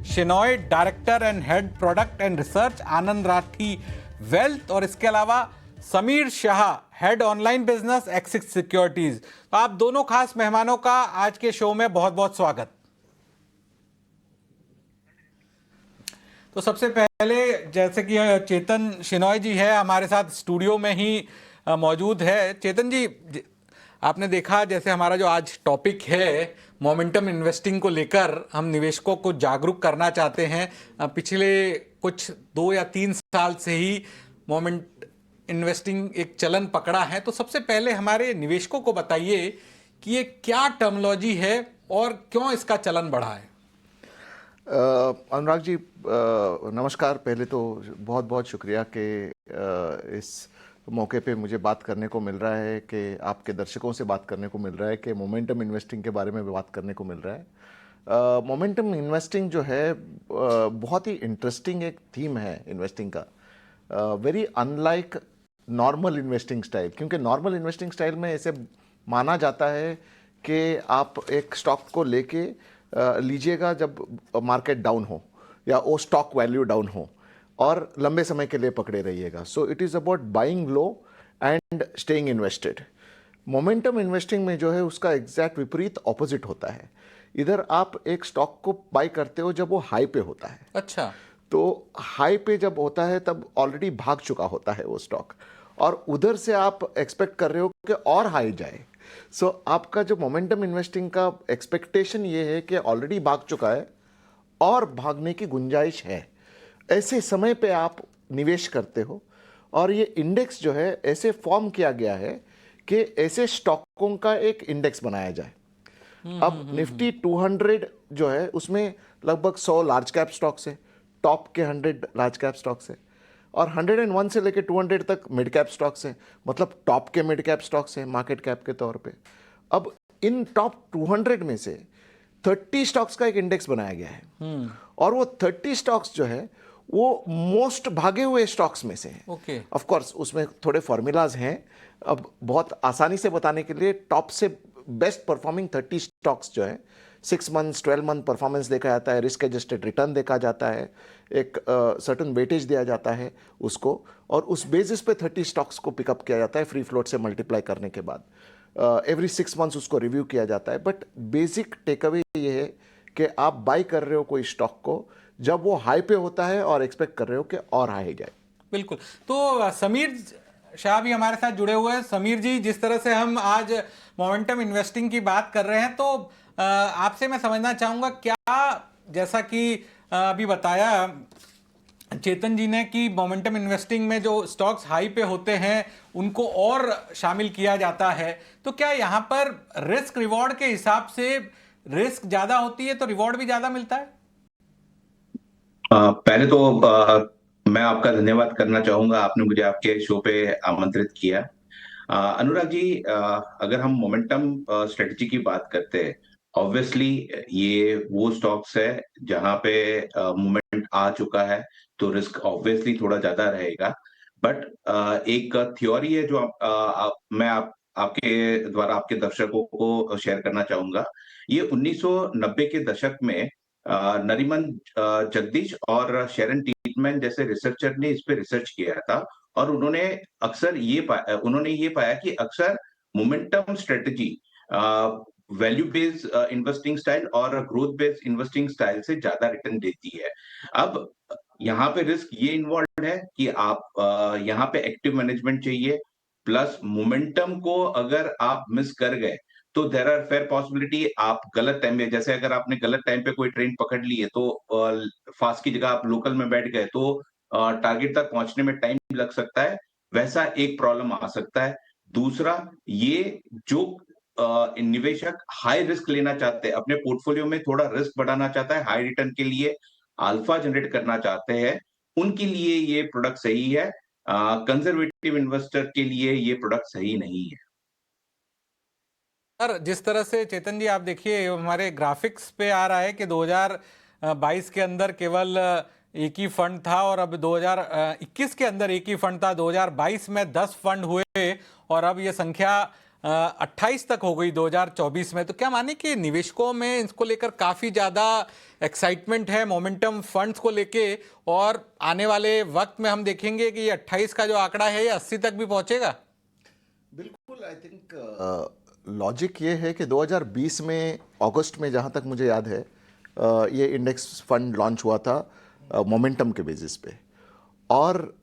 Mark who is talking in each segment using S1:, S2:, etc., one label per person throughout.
S1: Shenoy, director and head product and research, Anand Rathi wealth, और इसके अलावा Sameer Shah, head online business, axis securities. तो आप दोनों खास मेहमानों का आज के शो में बहुत बहुत स्वागत। तो सबसे पहले, जैसे कि चेतन शेनॉय जी है हमारे साथ स्टूडियो में ही मौजूद है। चेतन जी, आपने देखा जैसे हमारा जो आज टॉपिक है मोमेंटम इन्वेस्टिंग को लेकर, हम निवेशकों को जागरूक करना चाहते हैं। पिछले कुछ 2 या 3 साल से ही मोमेंट इन्वेस्टिंग एक चलन पकड़ा है। तो सबसे पहले हमारे निवेशकों को बताइए कि ये क्या टर्मिनोलॉजी है और क्यों इसका चलन बढ़ा है।
S2: अनुराग जी, नमस्कार। पहले तो बहुत बहुत शुक्रिया कि इस मौके पे मुझे बात करने को मिल रहा है, कि आपके दर्शकों से बात करने को मिल रहा है, कि मोमेंटम इन्वेस्टिंग के बारे में बात करने को मिल रहा है। मोमेंटम इन्वेस्टिंग जो है बहुत ही इंटरेस्टिंग एक थीम है इन्वेस्टिंग का। Very unlike normal investing style, क्योंकि नॉर्मल इन्वेस्टिंग स्टाइल में ऐसे माना जाता है कि आप एक स्टॉक को लेके लीजिएगा जब मार्केट डाउन हो या वो स्टॉक वैल्यू डाउन हो, और लंबे समय के लिए पकड़े रहिएगा। सो it is about buying low and staying invested. Momentum investing में जो है उसका एग्जैक्ट विपरीत ऑपोजिट होता है। इधर आप एक स्टॉक को बाई करते हो जब वो हाई पे होता है।
S1: अच्छा।
S2: तो हाई पे जब होता है तब ऑलरेडी भाग चुका होता है वो स्टॉक, और उधर से आप एक्सपेक्ट कर रहे हो कि और हाई जाए। सो आपका जो मोमेंटम इन्वेस्टिंग का एक्सपेक्टेशन ये है कि ऑलरेडी भाग चुका है और भागने की गुंजाइश है। ऐसे समय पे आप निवेश करते हो, और ये इंडेक्स जो है ऐसे फॉर्म किया गया है कि ऐसे स्टॉकों का एक इंडेक्स बनाया जाए। अब निफ्टी 200 जो है उसमें लगभग 100 लार्ज कैप स्टॉक्स है, टॉप के 100 लार्ज कैप स्टॉक्स है, और 101 से लेकर 200 तक मिड कैप स्टॉक्स हैं, मतलब टॉप के मिड कैप स्टॉक्स हैं मार्केट कैप के तौर पे। अब इन टॉप 200 में से 30 स्टॉक्स का एक इंडेक्स बनाया गया है, और वो 30 स्टॉक्स जो है वो मोस्ट भागे हुए स्टॉक्स में से हैं।
S1: ओके।
S2: ऑफ कोर्स उसमें थोड़े फॉर्मूलाज हैं। अब बहुत आसानी से बताने के लिए, टॉप से बेस्ट परफॉर्मिंग 30 स्टॉक्स जो है 6 मंथ्स 12 मंथ परफॉर्मेंस देखा जाता है, रिस्क एडजस्टेड रिटर्न देखा जाता है, एक सर्टन वेटेज दिया जाता है उसको, और उस बेसिस पे 30 स्टॉक्स को पिकअप किया जाता है फ्री फ्लोट से मल्टीप्लाई करने के बाद। एवरी 6 मंथ्स उसको रिव्यू किया जाता है। बट बेसिक टेक अवे ये है कि आप बाई कर रहे हो कोई स्टॉक को जब वो हाई पे होता है, और एक्सपेक्ट कर रहे हो कि और हाई जाए।
S1: बिल्कुल। तो समीर शाह भी हमारे साथ जुड़े हुए हैं। समीर जी, जिस तरह से हम आज मोमेंटम इन्वेस्टिंग की बात कर रहे हैं, तो आपसे मैं समझना चाहूंगा, क्या जैसा कि अभी बताया चेतन जी ने कि मोमेंटम इन्वेस्टिंग में जो स्टॉक्स हाई पे होते हैं उनको और शामिल किया जाता है, तो क्या यहाँ पर रिस्क रिवॉर्ड के हिसाब से रिस्क ज्यादा होती है तो रिवॉर्ड भी ज्यादा मिलता है?
S3: पहले तो मैं आपका धन्यवाद करना चाहूंगा, आपने मुझे आपके शो पे आमंत्रित किया। अनुराग जी, अगर हम मोमेंटम स्ट्रेटजी की बात करते हैं, ऑब्वियसली ये वो स्टॉक्स है जहां पे मोमेंट आ चुका है, तो रिस्क ऑब्वियसली थोड़ा ज्यादा रहेगा। बट एक थ्योरी है जो मैं आपके द्वारा आपके दर्शकों को शेयर करना चाहूंगा। ये 1990 के दशक में नरीमन जगदीश और शेरन टीटमैन जैसे रिसर्चर ने इस पे रिसर्च किया था, और उन्होंने ये पाया कि अक्सर momentum strategy value based investing style और ग्रोथ बेस्ड इन्वेस्टिंग स्टाइल से ज्यादा रिटर्न देती है। अब यहाँ पे रिस्क ये इन्वॉल्व है कि आप यहाँ पे एक्टिव मैनेजमेंट चाहिए, प्लस मोमेंटम को अगर आप मिस कर गए तो देर आर फेयर पॉसिबिलिटी आप गलत टाइम में, जैसे अगर आपने गलत टाइम पे कोई ट्रेन पकड़ ली है तो फास्ट की जगह आप लोकल में बैठ गए तो टारगेट तक पहुंचने में टाइम लग सकता है, वैसा एक प्रॉब्लम आ सकता है। दूसरा, ये जो निवेशक हाई रिस्क लेना चाहते हैं, अपने पोर्टफोलियो में थोड़ा रिस्क बढ़ाना चाहता है, हाई रिटर्न के लिए अल्फा जनरेट करना चाहते हैं, उनके लिए ये प्रोडक्ट सही है। कंजर्वेटिव इन्वेस्टर के लिए ये प्रोडक्ट सही नहीं है।
S1: सर, जिस तरह से चेतन जी आप देखिए, हमारे ग्राफिक्स पे आ रहा है कि 2022 के अंदर केवल एक ही फंड था, और अब 2021 के अंदर एक ही फंड था, 2022 में 10 फंड हुए, और अब ये संख्या 28 तक हो गई 2024 में, तो क्या माने कि निवेशकों में इसको लेकर काफी ज्यादा एक्साइटमेंट है मोमेंटम फंड्स को लेके, और आने वाले वक्त में हम देखेंगे कि ये 28 का जो आंकड़ा है ये 80 तक भी पहुंचेगा?
S2: बिल्कुल, आई थिंक लॉजिक ये है कि 2020 में अगस्त में, जहाँ तक मुझे याद है, ये इंडेक्स फंड लॉन्च हुआ था मोमेंटम के बेसिस पे, और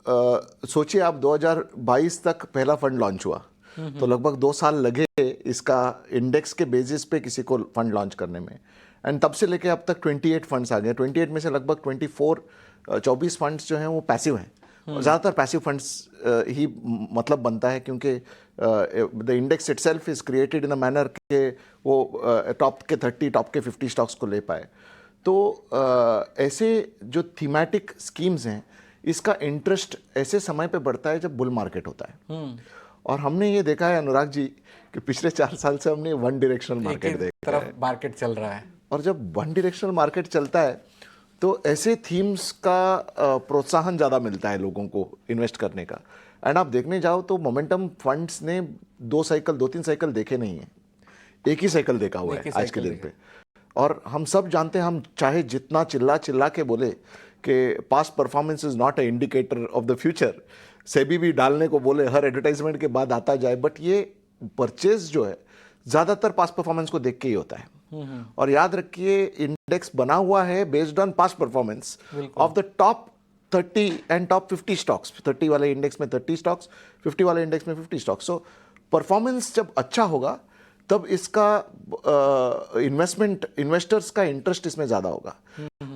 S2: सोचिए आप 2022 तक पहला फंड लॉन्च हुआ, तो लगभग 2 साल लगे इसका इंडेक्स के बेसिस पे किसी को फंड लॉन्च करने में। एंड तब से लेके अब तक 28 फंड्स आ गए। 28 में से लगभग 24 फंड्स जो हैं वो पैसिव हैं, और ज़्यादातर पैसिव फंड्स ही मतलब बनता है, क्योंकि the index itself is created in a manner के वो टॉप के 30, टॉप के 50 स्टॉक्स को ले पाए। तो ऐसे जो थीमेटिक स्कीम्स हैं, इसका इंटरेस्ट ऐसे समय पे बढ़ता है जब बुल मार्केट होता है। और हमने ये देखा है अनुराग जी कि पिछले 4 साल से हमने वन डायरेक्शनल मार्केट देखा है,
S1: तरफ मार्केट चल रहा है,
S2: और जब वन डायरेक्शनल मार्केट चलता है तो ऐसे थीम्स का प्रोत्साहन ज़्यादा मिलता है लोगों को इन्वेस्ट करने का। एंड आप देखने जाओ तो मोमेंटम फंड्स ने 2-3 साइकिल देखे नहीं हैं, एक ही साइकिल देखा हुआ है आज के दिन पे। और हम सब जानते हैं, हम चाहे जितना चिल्ला चिल्ला के बोले कि past performance is not a indicator of the future, SEBI भी डालने को बोले हर एडवर्टाइजमेंट के बाद आता जाए, बट ये परचेज जो है ज़्यादातर पास्ट परफॉर्मेंस को देख के ही होता है। और याद रखिए, इंडेक्स बना हुआ है based on past performance of the top 30 and top 50 stocks. 30 वाले इंडेक्स में 30 स्टॉक्स, 50 वाले इंडेक्स में 50 स्टॉक्स। सो परफॉर्मेंस जब अच्छा होगा तब इसका इन्वेस्टर्स का इंटरेस्ट इसमें ज़्यादा होगा।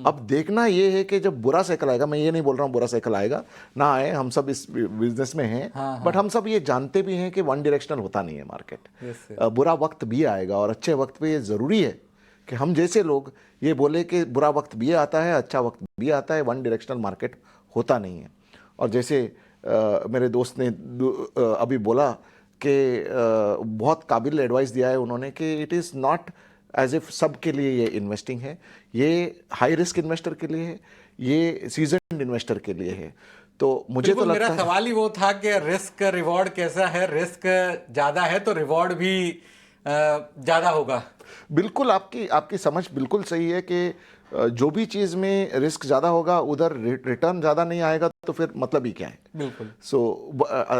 S2: अब देखना ये है कि जब बुरा साइकिल आएगा, मैं ये नहीं बोल रहा हूँ बुरा साइकिल आएगा ना आए, हम सब इस बिजनेस में हैं, बट हम सब ये जानते भी हैं कि वन डायरेक्शनल होता नहीं है मार्केट। बुरा वक्त भी आएगा, और अच्छे वक्त पे ये ज़रूरी है कि हम जैसे लोग ये बोले कि बुरा वक्त भी आता है, अच्छा वक्त भी आता है, वन डायरेक्शनल मार्केट होता नहीं है। और जैसे मेरे दोस्त ने अभी बोला कि बहुत काबिल एडवाइस दिया है उन्होंने कि it is not as if सब के लिए ये इन्वेस्टिंग है, ये हाई रिस्क इन्वेस्टर के लिए है, ये सीजन्ड इन्वेस्टर के लिए है। तो मुझे तो लगता
S1: मेरा
S2: है,
S1: सवाल ही वो था कि रिस्क रिवॉर्ड कैसा है, रिस्क ज्यादा है तो रिवॉर्ड भी ज्यादा होगा।
S2: बिल्कुल आपकी समझ बिल्कुल सही है कि जो भी चीज़ में रिस्क ज़्यादा होगा उधर रिटर्न ज़्यादा नहीं आएगा, तो फिर मतलब ही क्या है।
S1: बिल्कुल।
S2: So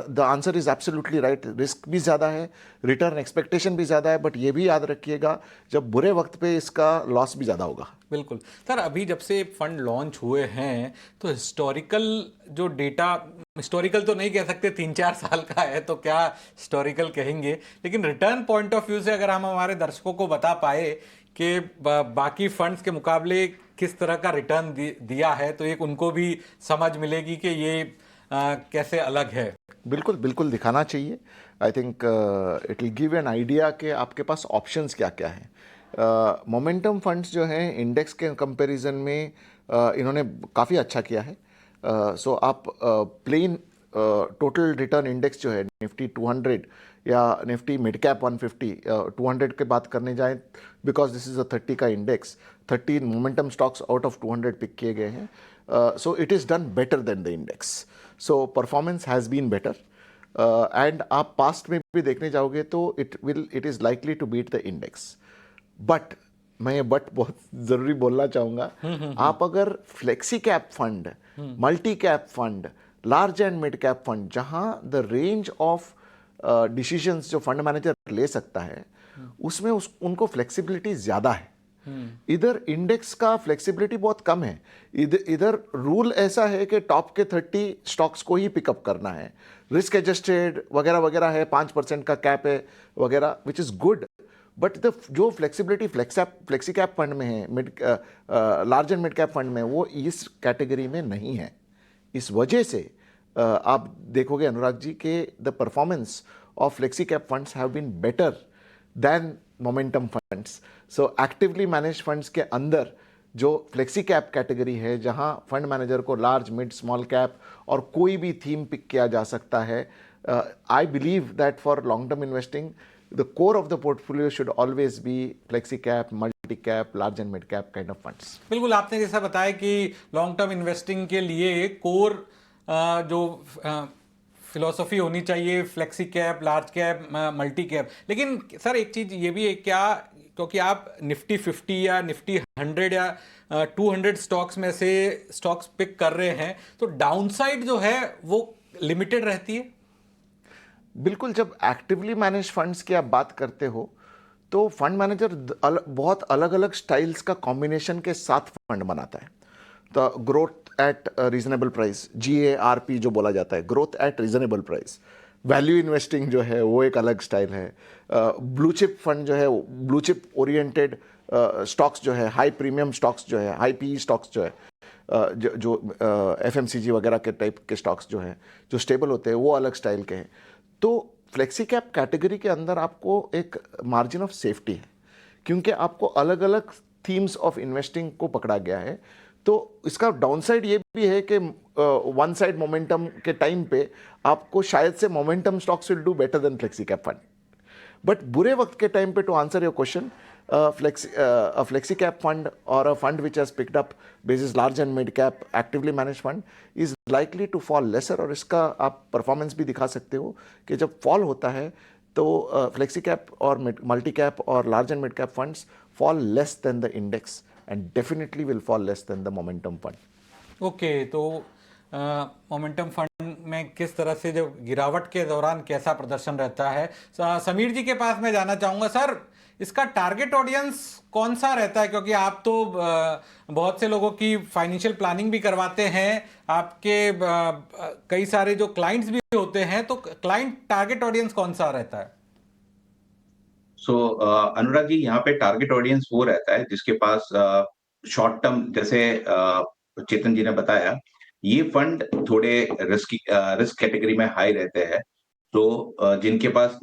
S2: the answer is absolutely right, risk भी ज़्यादा है, रिटर्न एक्सपेक्टेशन भी ज़्यादा है, बट ये भी याद रखिएगा जब बुरे वक्त पे इसका लॉस भी ज़्यादा होगा।
S1: बिल्कुल सर, अभी जब से फंड लॉन्च हुए हैं तो हिस्टोरिकल जो डेटा, हिस्टोरिकल तो नहीं कह सकते, 3-4 साल का है तो क्या हिस्टोरिकल कहेंगे, लेकिन रिटर्न पॉइंट ऑफ व्यू से अगर हम हमारे दर्शकों को बता पाए कि बाकी फंड्स के मुकाबले किस तरह का रिटर्न दिया है, तो एक उनको भी समझ मिलेगी कि ये कैसे अलग है।
S2: बिल्कुल बिल्कुल दिखाना चाहिए। I think it will give an idea कि आपके पास ऑप्शंस क्या क्या हैं। मोमेंटम फंड्स जो हैं इंडेक्स के कंपैरिजन में इन्होंने काफ़ी अच्छा किया है। सो आप प्लेन टोटल रिटर्न इंडेक्स जो है निफ्टी 200 या निफ्टी मिड कैप 150, 200 के बात करने जाएं, बिकॉज दिस इज़ अ 30 का index, 30 momentum stocks out of 200 pick किए गए हैं। So it is done better than the index, so performance has been better. And आप पास्ट में भी देखने जाओगे तो it is likely to beat the index. But मैं ये बट बहुत ज़रूरी बोलना चाहूँगा, आप अगर flexi cap fund, multi cap fund, large and mid cap fund, जहाँ द रेंज ऑफ डिसीजंस जो फंड मैनेजर ले सकता है उसमें उनको फ्लेक्सिबिलिटी ज़्यादा है। इधर इंडेक्स का फ्लेक्सिबिलिटी बहुत कम है। इधर रूल ऐसा है कि टॉप के 30 स्टॉक्स को ही पिकअप करना है, रिस्क एडजस्टेड वगैरह वगैरह है, 5% का कैप है वगैरह, विच इज़ गुड। बट जो फ्लेक्सिबिलिटी फ्लेक्सी कैप फंड में है, large and mid cap fund में, वो इस कैटेगरी में नहीं है। इस वजह से आप देखोगे अनुराग जी के the performance of flexi cap funds have been better than momentum funds. So actively manage funds के अंदर जो फ्लेक्सी कैप कैटेगरी है, जहां फंड मैनेजर को लार्ज मिड स्मॉल कैप और कोई भी थीम पिक किया जा सकता है, I believe that for long term investing the core of the portfolio should always be flexi cap, multi cap, large and mid cap kind of funds.
S1: बिल्कुल, आपने जैसा बताया कि लॉन्ग टर्म इन्वेस्टिंग के लिए कोर जो फिलॉसफी होनी चाहिए, flexi cap, large cap, multi cap. लेकिन सर एक चीज़ ये भी है क्या, क्योंकि आप निफ्टी 50 या निफ्टी 100 या 200 स्टॉक्स में से स्टॉक्स पिक कर रहे हैं, तो डाउनसाइड जो है वो लिमिटेड रहती है?
S2: बिल्कुल, जब एक्टिवली मैनेज फंड्स की आप बात करते हो तो फंड मैनेजर बहुत अलग अलग स्टाइल्स का कॉम्बिनेशन के साथ फंड बनाता है। तो growth at reasonable price, GARP जो बोला जाता है, growth at reasonable price. Value investing जो है वो एक अलग स्टाइल है। ब्लू चिप फंड जो है, ब्लू चिप ओरिएंटेड स्टॉक्स जो है, हाई प्रीमियम स्टॉक्स जो है, हाई PE स्टॉक्स जो है, जो FMCG वगैरह के टाइप के स्टॉक्स जो हैं, जो स्टेबल होते हैं, वो अलग स्टाइल के हैं। तो फ्लेक्सी कैप कैटेगरी के अंदर आपको एक मार्जिन ऑफ सेफ्टी है, क्योंकि आपको अलग अलग थीम्स ऑफ इन्वेस्टिंग को पकड़ा गया है। तो इसका डाउनसाइड ये भी है कि वन साइड मोमेंटम के टाइम पे आपको शायद से momentum stocks will do better than flexi cap fund. But बुरे वक्त के टाइम पे, to answer your question, flexi cap fund or a fund which has picked up basis large and mid cap actively managed fund is likely to fall lesser। और इसका आप performance भी दिखा सकते हो कि जब फॉल होता है तो फ्लेक्सी कैप और मल्टी कैप और large and mid cap funds fall less than the index and definitely will fall less than the momentum fund.
S1: Okay, तो मोमेंटम फंड में किस तरह से जब गिरावट के दौरान कैसा प्रदर्शन रहता है? समीर जी के पास मैं जाना चाहूँगा। सर, इसका टारगेट ऑडियंस कौन सा रहता है? क्योंकि आप तो बहुत से लोगों की फाइनेंशियल प्लानिंग भी करवाते हैं, आपके कई सारे जो क्लाइंट्स भी होते हैं, तो क्लाइंट टारगेट ऑडियंस कौन सा रहता है?
S3: अनुराग जी, यहाँ पे टारगेट ऑडियंस वो रहता है जिसके पास शॉर्ट टर्म, जैसे चेतन जी ने बताया, ये फंड थोड़े रिस्क कैटेगरी में हाई रहते हैं। तो जिनके पास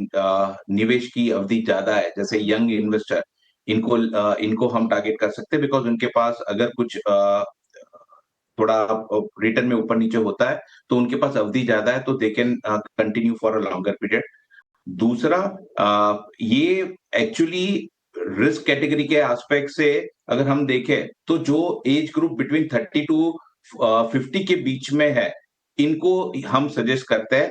S3: निवेश की अवधि ज्यादा है, जैसे यंग इन्वेस्टर, इनको हम टारगेट कर सकते हैं, बिकॉज उनके पास अगर कुछ थोड़ा रिटर्न में ऊपर नीचे होता है तो उनके पास अवधि ज्यादा है, तो they can continue for a longer period. दूसरा, ये एक्चुअली रिस्क कैटेगरी के एस्पेक्ट से अगर हम देखें तो जो एज ग्रुप बिटवीन 30 टू 50 के बीच में है, इनको हम सजेस्ट करते हैं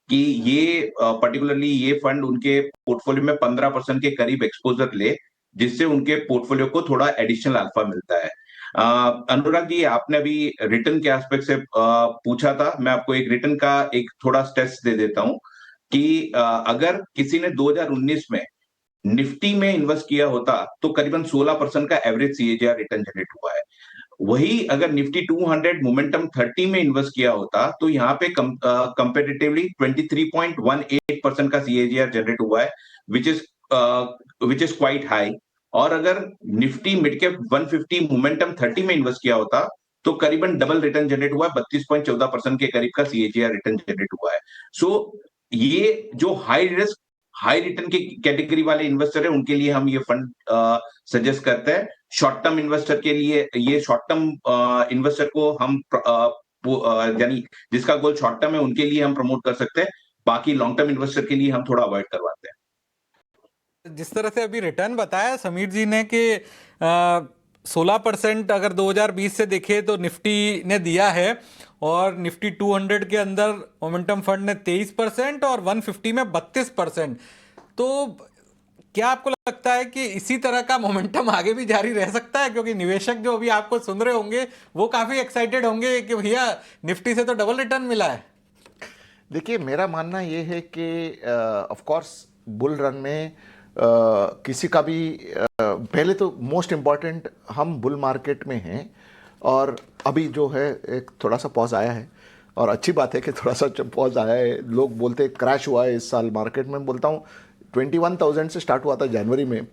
S3: कि ये पर्टिकुलरली ये फंड उनके पोर्टफोलियो में 15% के करीब एक्सपोजर ले, जिससे उनके पोर्टफोलियो को थोड़ा एडिशनल अल्फा मिलता है। अनुराग जी, आपने अभी रिटर्न के एस्पेक्ट से पूछा था, मैं आपको एक रिटर्न का एक थोड़ा स्टेट्स दे देता हूं कि अगर किसी ने 2019 में निफ्टी में इन्वेस्ट किया होता तो करीबन 16% का एवरेज CAGR रिटर्न जनरेट हुआ है। वही अगर निफ्टी 200 मोमेंटम 30 में इन्वेस्ट किया होता तो यहाँ पे कंपेरेटिवली 23.18% का CAGR जनरेट हुआ है, विच इज क्वाइट हाई। और अगर निफ्टी मिड कैप 150 मोमेंटम 30 में इन्वेस्ट किया होता तो करीबन डबल रिटर्न जनरेट हुआ है, 32.14% के करीब का CAGR रिटर्न जनरेट हुआ है। सो ये जो हाई रिस्क हाई रिटर्न की कैटेगरी वाले इन्वेस्टर है, उनके लिए हम ये फंड सजेस्ट करते हैं। शॉर्ट टर्म इन्वेस्टर के लिए, ये शॉर्ट टर्म इन्वेस्टर को हम यानी जिसका गोल शॉर्ट टर्म है, उनके लिए हम प्रमोट कर सकते हैं। बाकी लॉन्ग टर्म इन्वेस्टर के लिए हम थोड़ा अवॉइड करवाते हैं।
S1: जिस तरह से अभी रिटर्न बताया समीर जी ने कि 16% अगर 2020 से देखे तो निफ्टी ने दिया है, और निफ्टी 200 के अंदर मोमेंटम फंड ने 23% और 150 में 32%। तो क्या आपको लगता है कि इसी तरह का मोमेंटम आगे भी जारी रह सकता है? क्योंकि निवेशक जो अभी आपको सुन रहे होंगे वो काफी एक्साइटेड होंगे कि भैया निफ्टी से तो डबल रिटर्न मिला है।
S2: देखिए, मेरा मानना ये है कि ऑफ कोर्स बुल रन में किसी का भी पहले तो मोस्ट इम्पॉर्टेंट, हम बुल मार्केट में हैं और अभी जो है एक थोड़ा सा पॉज आया है, और अच्छी बात है कि थोड़ा सा पॉज आया है। लोग बोलते हैं क्रैश हुआ है इस साल मार्केट में, बोलता हूँ 21,000 से स्टार्ट हुआ था जनवरी में,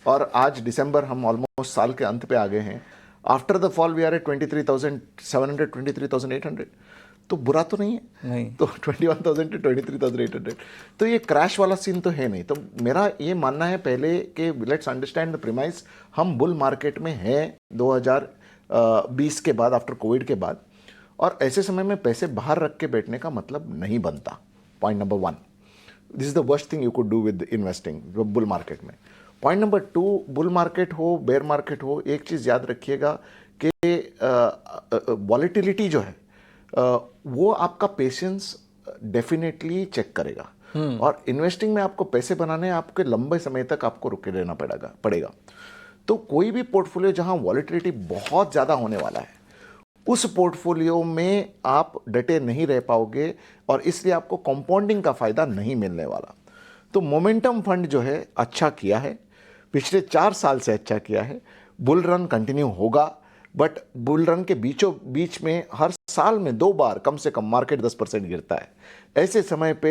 S2: और आज दिसंबर, हम ऑलमोस्ट साल के अंत पे आ गए हैं। After the fall we are at 23,700 23,800, तो बुरा तो नहीं है
S1: नहीं।
S2: तो 21,000 टू 23,800, तो ये क्रैश वाला सीन तो है नहीं। तो मेरा ये मानना है पहले कि लेट्स अंडरस्टैंड द प्रीमाइस, हम बुल मार्केट में हैं 2020 के बाद, आफ्टर कोविड के बाद, और ऐसे समय में पैसे बाहर रख के बैठने का मतलब नहीं बनता। Point number 1, this is the worst thing you could do with investing bull market में। पॉइंट नंबर 2, बुल मार्केट हो बेयर मार्केट हो, एक चीज़ याद रखिएगा कि वॉलेटिलिटी जो है वो आपका पेशेंस डेफिनेटली चेक करेगा। और इन्वेस्टिंग में आपको पैसे बनाने आपके लंबे समय तक आपको रुके रहना पड़ेगा। तो कोई भी पोर्टफोलियो जहां वॉलेटिलिटी बहुत ज़्यादा होने वाला है, उस पोर्टफोलियो में आप डटे नहीं रह पाओगे और इसलिए आपको कंपाउंडिंग का फ़ायदा नहीं मिलने वाला। तो मोमेंटम फंड जो है अच्छा किया है, पिछले 4 साल से अच्छा किया है। बुल रन कंटिन्यू होगा, बट बुल रन के बीचों बीच में हर साल में 2 बार कम से कम मार्केट 10% गिरता है। ऐसे समय पे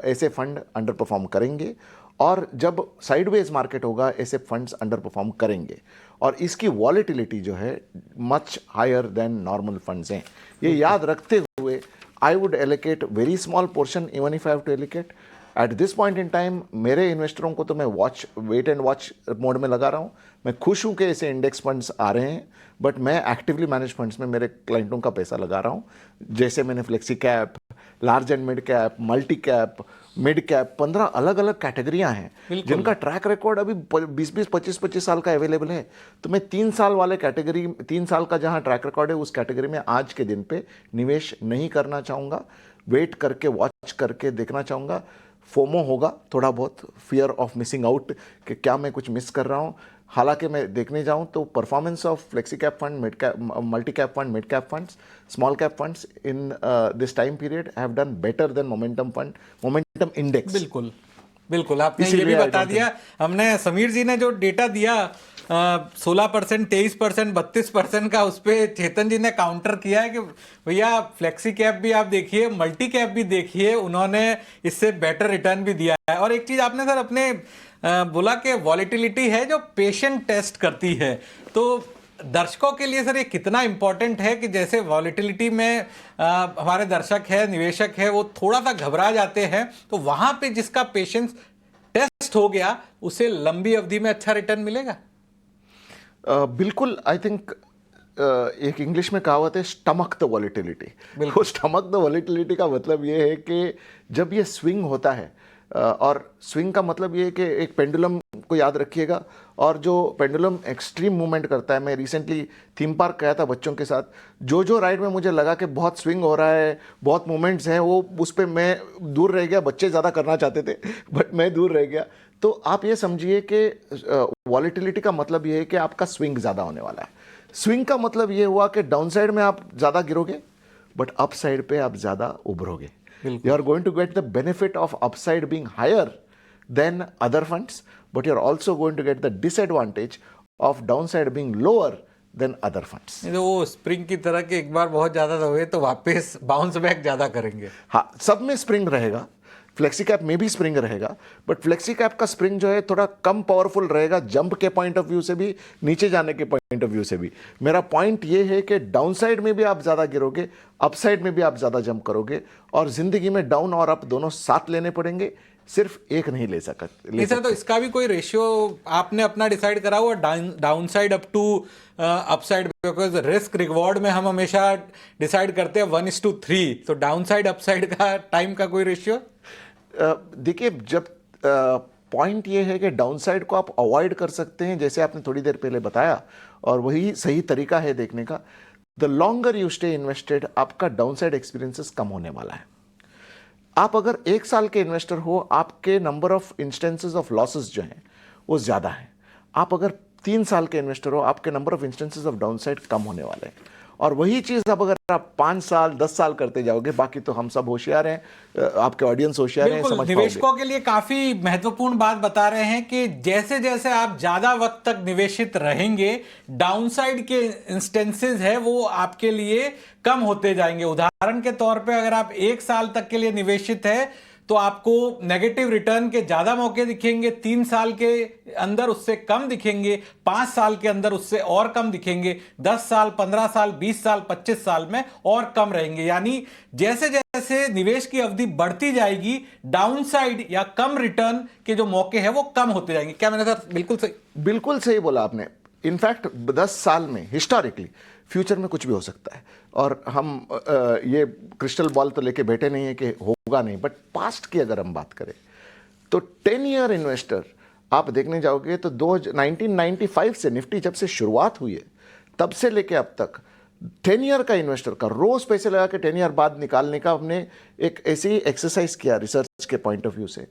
S2: ऐसे फंड अंडर परफॉर्म करेंगे, और जब साइडवेज मार्केट होगा ऐसे फंड्स अंडर परफॉर्म करेंगे, और इसकी वॉलेटिलिटी जो है much higher than normal funds हैं। ये याद रखते हुए I would allocate very small portion even if I have to allocate at this point in time. मेरे इन्वेस्टरों को तो मैं वेट एंड वॉच मोड में लगा रहा हूँ। मैं खुश हूँ कि ऐसे इंडेक्स फंड्स आ रहे हैं, बट मैं एक्टिवली मैनेज फंड्स में मेरे क्लाइंटों का पैसा लगा रहा हूँ। जैसे मैंने flexi cap, large and mid cap, multi cap, mid cap, 15 अलग अलग कैटेगरियां हैं जिनका ट्रैक रिकॉर्ड अभी 20-20, 25-25 साल का अवेलेबल है। तो मैं 3 साल वाले कैटेगरी, 3 साल का जहां ट्रैक रिकॉर्ड है उस कैटेगरी में आज के दिन पे निवेश नहीं करना चाहूँगा। वेट करके, वॉच करके देखना चाहूँगा। फोमो होगा थोड़ा बहुत, फियर ऑफ मिसिंग आउट, कि क्या मैं कुछ मिस कर रहा हूँ। हालांकि मैं देखने जाऊं तो performance of flexi cap fund, mid cap, multi cap fund, mid cap funds, small cap funds in this time period have done better then momentum fund, momentum index.
S1: बिल्कुल बिल्कुल, आपने ये भी बता दिया। हमने समीर जी ने जो डेटा दिया 16%, 23%, 32% का, उस पर चेतन जी ने काउंटर किया है कि भैया फ्लेक्सी कैप भी आप देखिए, मल्टी कैप भी देखिए, उन्होंने इससे बेटर रिटर्न भी दिया है। और एक चीज आपने सर अपने बोला कि वॉलेटिलिटी है जो पेशेंट टेस्ट करती है। तो दर्शकों के लिए सर ये कितना इंपॉर्टेंट है कि जैसे वॉलेटिलिटी में हमारे दर्शक है, निवेशक है, वो थोड़ा सा घबरा जाते हैं, तो वहां पे जिसका पेशेंस टेस्ट हो गया उसे लंबी अवधि में अच्छा रिटर्न मिलेगा।
S2: बिल्कुल। आई थिंक एक इंग्लिश में कहावत है, स्टमक द वॉलेटिलिटी। वो स्टमक द वॉलेटिलिटी का मतलब ये है कि जब ये स्विंग होता है, और स्विंग का मतलब ये है कि एक पेंडुलम को याद रखिएगा, और जो पेंडुलम एक्सट्रीम मूवमेंट करता है। मैं रिसेंटली थीम पार्क गया था बच्चों के साथ, जो राइड में मुझे लगा कि बहुत स्विंग हो रहा है, बहुत मूवमेंट्स हैं, वो उस पर मैं दूर रह गया। बच्चे ज़्यादा करना चाहते थे बट मैं दूर रह गया। तो आप ये समझिए कि वॉलेटिलिटी का मतलब ये है कि आपका स्विंग ज़्यादा होने वाला है। स्विंग का मतलब ये हुआ कि डाउन साइड में आप ज़्यादा गिरोगे, बट अप साइड पे आप ज़्यादा उभरोगे। You are going to get the benefit of upside being higher than other funds, but you are also going to get the disadvantage of down side being lower than other funds.
S1: वो spring की तरह के एक बार बहुत ज़्यादा हुए तो वापस बाउंस बैक ज़्यादा करेंगे।
S2: हाँ, सब में स्प्रिंग रहेगा। फ्लेक्सी कैप में भी स्प्रिंग रहेगा, बट फ्लेक्सी कैप का स्प्रिंग जो है थोड़ा कम पावरफुल रहेगा, जंप के पॉइंट ऑफ व्यू से भी, नीचे जाने के पॉइंट ऑफ व्यू से भी। मेरा पॉइंट ये है कि डाउन साइड में भी आप ज़्यादा गिरोगे, अप साइड में भी आप ज़्यादा जंप करोगे, और ज़िंदगी में डाउन और अप दोनों साथ लेने पड़ेंगे, सिर्फ एक नहीं ले सकते।
S1: सर, तो इसका भी कोई रेशियो आपने अपना डिसाइड करा हुआ, down side up to up side? Because risk reward में हम हमेशा डिसाइड करते हैं 1:3, तो डाउन साइड अप साइड का टाइम का कोई रेशियो?
S2: देखिए, जब पॉइंट ये है कि डाउन साइड को आप अवॉइड कर सकते हैं, जैसे आपने थोड़ी देर पहले बताया, और वही सही तरीका है देखने का। The longer you stay invested, आपका डाउन साइड एक्सपीरियंसेस कम होने वाला है। आप अगर 1 साल के इन्वेस्टर हो, आपके number of instances of losses जो हैं वो ज़्यादा हैं। आप अगर 3 साल के इन्वेस्टर हो, आपके number of instances of down side कम होने वाले हैं। और वही चीज़ अब अगर आप 5 साल 10 साल करते जाओगे, बाकी तो हम सब होशियार हैं, आपके ऑडियंस होशियार हैं, समझ पाओगे।
S1: निवेशकों के लिए काफी महत्वपूर्ण बात बता रहे हैं कि जैसे जैसे आप ज्यादा वक्त तक निवेशित रहेंगे, डाउनसाइड के इंस्टेंसेस है वो आपके लिए कम होते जाएंगे। उदाहरण के तौर पे अगर आप 1 साल तक के लिए निवेशित है तो आपको नेगेटिव रिटर्न के ज्यादा मौके दिखेंगे, 3 साल के अंदर उससे कम दिखेंगे, 5 साल के अंदर उससे और कम दिखेंगे, 10 साल, 15 साल, 20 साल, 25 साल में और कम रहेंगे। यानी जैसे जैसे निवेश की अवधि बढ़ती जाएगी, डाउनसाइड या कम रिटर्न के जो मौके हैं वो कम होते जाएंगे। क्या मैंने सर बिल्कुल सही
S2: बोला आपने। इनफैक्ट 10 साल में हिस्टोरिकली फ्यूचर में कुछ भी हो सकता है, और हम ये क्रिस्टल बॉल तो लेके बैठे नहीं है कि होगा नहीं, बट पास्ट की अगर हम बात करें तो 10 ईयर इन्वेस्टर आप देखने जाओगे तो 1995 से निफ्टी जब से शुरुआत हुई है तब से लेके अब तक 10 ईयर का इन्वेस्टर का रोज पैसे लगा के 10 ईयर बाद निकालने का हमने एक ऐसी एक्सरसाइज किया रिसर्च के पॉइंट ऑफ व्यू से।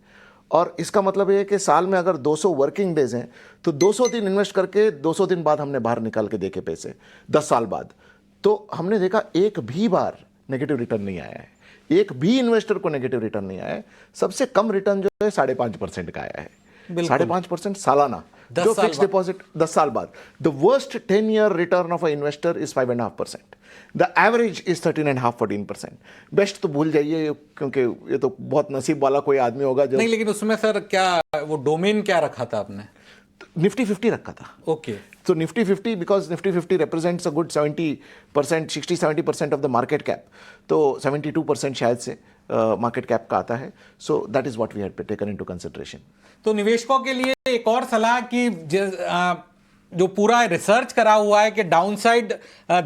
S2: और इसका मतलब ये है कि साल में अगर 200 वर्किंग डेज हैं तो 200 दिन इन्वेस्ट करके 200 दिन बाद हमने बाहर निकाल के देखे पैसे 10 साल बाद, तो हमने देखा एक भी बार नेगेटिव रिटर्न नहीं आया है, एक भी इन्वेस्टर को नेगेटिव रिटर्न नहीं आया है। सबसे कम रिटर्न जो है 5.5% का आया है, 5.5% सालाना,
S1: 10
S2: जो
S1: साल
S2: फिक्स डिपॉजिट 10 साल बाद। The worst 10 year return of a investor is 5.5%, the average is 13.5-14%। Best तो भूल जाइए, क्योंकि ये तो बहुत नसीब वाला कोई आदमी होगा जो।
S1: नहीं, लेकिन उसमें सर क्या वो डोमेन क्या रखा था आपने?
S2: निफ्टी 50 रखा था।
S1: ओके,
S2: तो Nifty 50, because Nifty 50 represents a good 70%, 60-70% of the market cap, तो 72% शायद से मार्केट कैप का आता है। So that is what we had taken into consideration.
S1: तो निवेशकों के लिए एक और सलाह कि जो पूरा रिसर्च करा हुआ है कि डाउनसाइड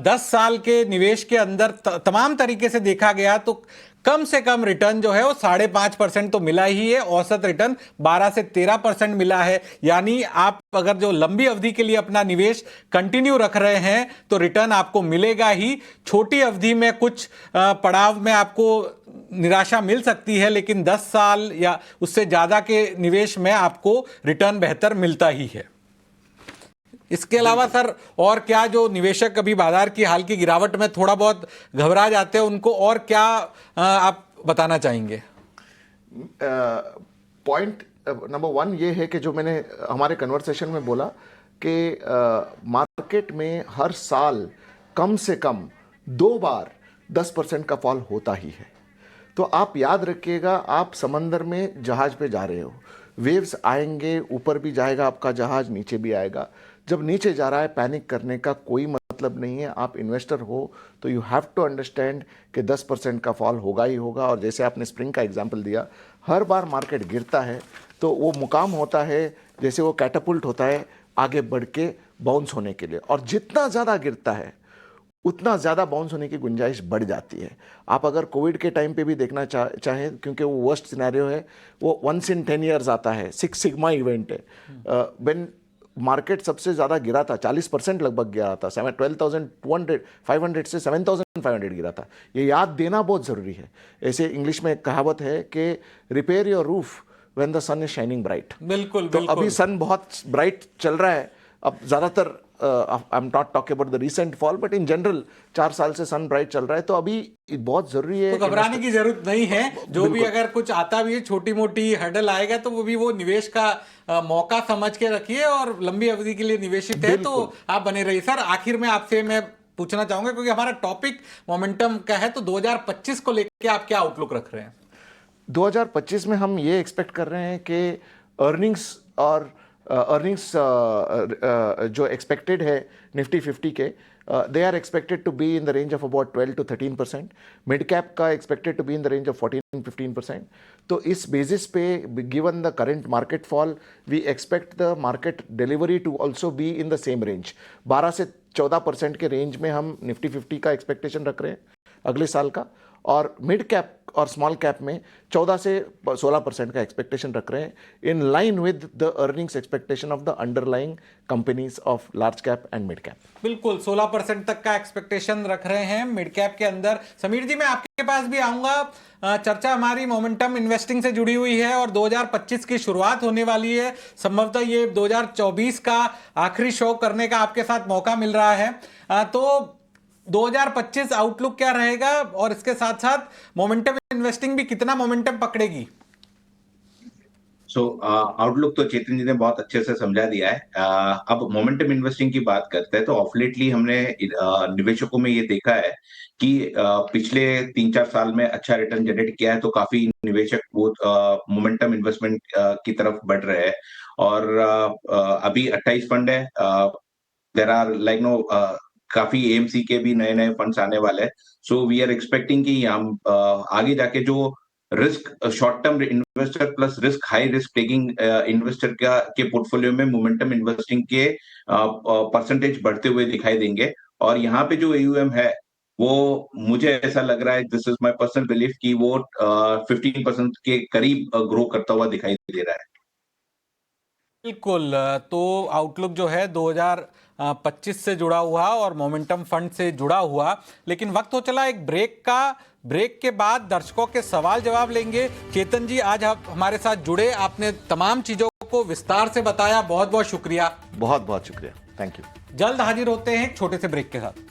S1: 10 साल के निवेश के अंदर तमाम तरीके से देखा गया तो कम से कम रिटर्न जो है वो 5.5% तो मिला ही है। औसत रिटर्न 12 से 13% मिला है। यानी आप अगर जो लंबी अवधि के लिए अपना निवेश कंटिन्यू रख रहे हैं तो रिटर्न आपको मिलेगा ही। छोटी अवधि में कुछ पड़ाव में आपको निराशा मिल सकती है, लेकिन 10 साल या उससे ज्यादा के निवेश में आपको रिटर्न बेहतर मिलता ही है। इसके अलावा सर और क्या जो निवेशक अभी बाजार की हाल की गिरावट में थोड़ा बहुत घबरा जाते हैं, उनको और क्या आप बताना चाहेंगे?
S2: पॉइंट नंबर 1 ये है कि जो मैंने हमारे कन्वर्सेशन में बोला कि मार्केट में हर साल कम से कम 2 बार 10% का फॉल होता ही है। तो आप याद रखिएगा, आप समंदर में जहाज पे जा रहे हो, वेव्स आएंगे, ऊपर भी जाएगा आपका जहाज, नीचे भी आएगा। जब नीचे जा रहा है पैनिक करने का कोई मतलब नहीं है। आप इन्वेस्टर हो तो यू हैव टू अंडरस्टैंड कि 10% का फॉल होगा ही होगा। और जैसे आपने स्प्रिंग का एग्जांपल दिया, हर बार मार्केट गिरता है तो वो मुकाम होता है, जैसे वो कैटापुल्ट होता है आगे बढ़ के बाउंस होने के लिए। और जितना ज़्यादा गिरता है उतना ज़्यादा बाउंस होने की गुंजाइश बढ़ जाती है। आप अगर कोविड के टाइम पे भी देखना चाहें, क्योंकि वो वर्स्ट सिनेरियो है, वो 1 in 10 years आता है, 6 सिग्मा इवेंट है। व्हेन मार्केट सबसे ज़्यादा गिरा था, 40% लगभग गिरा था, 12,500 से 7,500 गिरा था। ये याद देना बहुत ज़रूरी है। ऐसे इंग्लिश में एक कहावत है कि repair your roof when the sun is shining bright.
S1: बिल्कुल,
S2: तो अभी सन बहुत ब्राइट चल रहा है। अब ज़्यादातर I am not talking about the recent fall, but in general 4 साल से सन ब्राइट चल रहा है। तो अभी बहुत जरूरी है,
S1: तो घबराने की जरूरत नहीं है। जो भी अगर कुछ आता भी है, छोटी मोटी हर्डल आएगा तो वो भी वो निवेश का मौका समझ के रखिए और लंबी अवधि के लिए निवेशित है तो आप बने रहिए। सर आखिर में आपसे मैं पूछना चाहूंगा, क्योंकि हमारा टॉपिक मोमेंटम का है, तो 2025 को लेकर आप क्या आउटलुक रख रहे हैं?
S2: 2025 में हम ये एक्सपेक्ट कर रहे हैं कि अर्निंग्स जो एक्सपेक्टेड है निफ्टी 50 के, they are expected to be in the range of about 12 to 13%। Mid cap का expected to be in the range of 14-15%। तो इस बेसिस पे, given the current market fall, we expect the market delivery to also be in the same range. 12 से 14% के range में हम Nifty 50 का expectation रख रहे हैं अगले साल का। और मिड कैप और स्मॉल कैप में 14 से 16% का एक्सपेक्टेशन रख रहे हैं, in line with the earnings expectation of the underlying companies of large cap and mid cap.
S1: बिल्कुल 16% तक का एक्सपेक्टेशन रख रहे हैं मिड कैप के अंदर। समीर जी, मैं आपके पास भी आऊंगा। चर्चा हमारी मोमेंटम इन्वेस्टिंग से जुड़ी हुई है और 2025 की शुरुआत होने वाली है। संभवतः ये 2024 का आखिरी शो करने का आपके साथ मौका मिल रहा है। तो 2025 आउटलुक क्या रहेगा और इसके साथ साथ मोमेंटम इन्वेस्टिंग भी कितना मोमेंटम पकड़ेगी?
S3: आउटलुक तो चेतन जी ने बहुत अच्छे से समझा दिया है। अब मोमेंटम इन्वेस्टिंग की बात करते हैं तो ऑफ लेटली हमने निवेशकों में ये देखा है कि पिछले 3-4 साल में अच्छा रिटर्न जनरेट किया है, तो काफी निवेशक वो मोमेंटम इन्वेस्टमेंट की तरफ बढ़ रहे हैं। और अभी 28 फंड है। देयर आर लाइक नो काफी एएमसी के भी नए नए फंड्स आने वाले हैं। सो वी आर एक्सपेक्टिंग कि हम आगे जाके जो risk short term investor plus risk high risk taking investor के पोर्टफोलियो में मोमेंटम इन्वेस्टिंग के परसेंटेज बढ़ते हुए दिखाई देंगे। और यहाँ पे जो एयूएम है वो मुझे ऐसा लग रहा है, this is my personal belief, कि वो 15% के करीब ग्रो करता हुआ दिखाई दे रहा है।
S1: बिल्कुल। तो आउटलुक जो है 2025 से जुड़ा हुआ और मोमेंटम फंड से जुड़ा हुआ, लेकिन वक्त हो चला एक ब्रेक का। ब्रेक के बाद दर्शकों के सवाल जवाब लेंगे। चेतन जी आज आप हमारे साथ जुड़े, आपने तमाम चीजों को विस्तार से बताया, बहुत बहुत शुक्रिया।
S2: बहुत बहुत शुक्रिया, थैंक यू।
S1: जल्द हाजिर होते हैं एक छोटे से ब्रेक के साथ।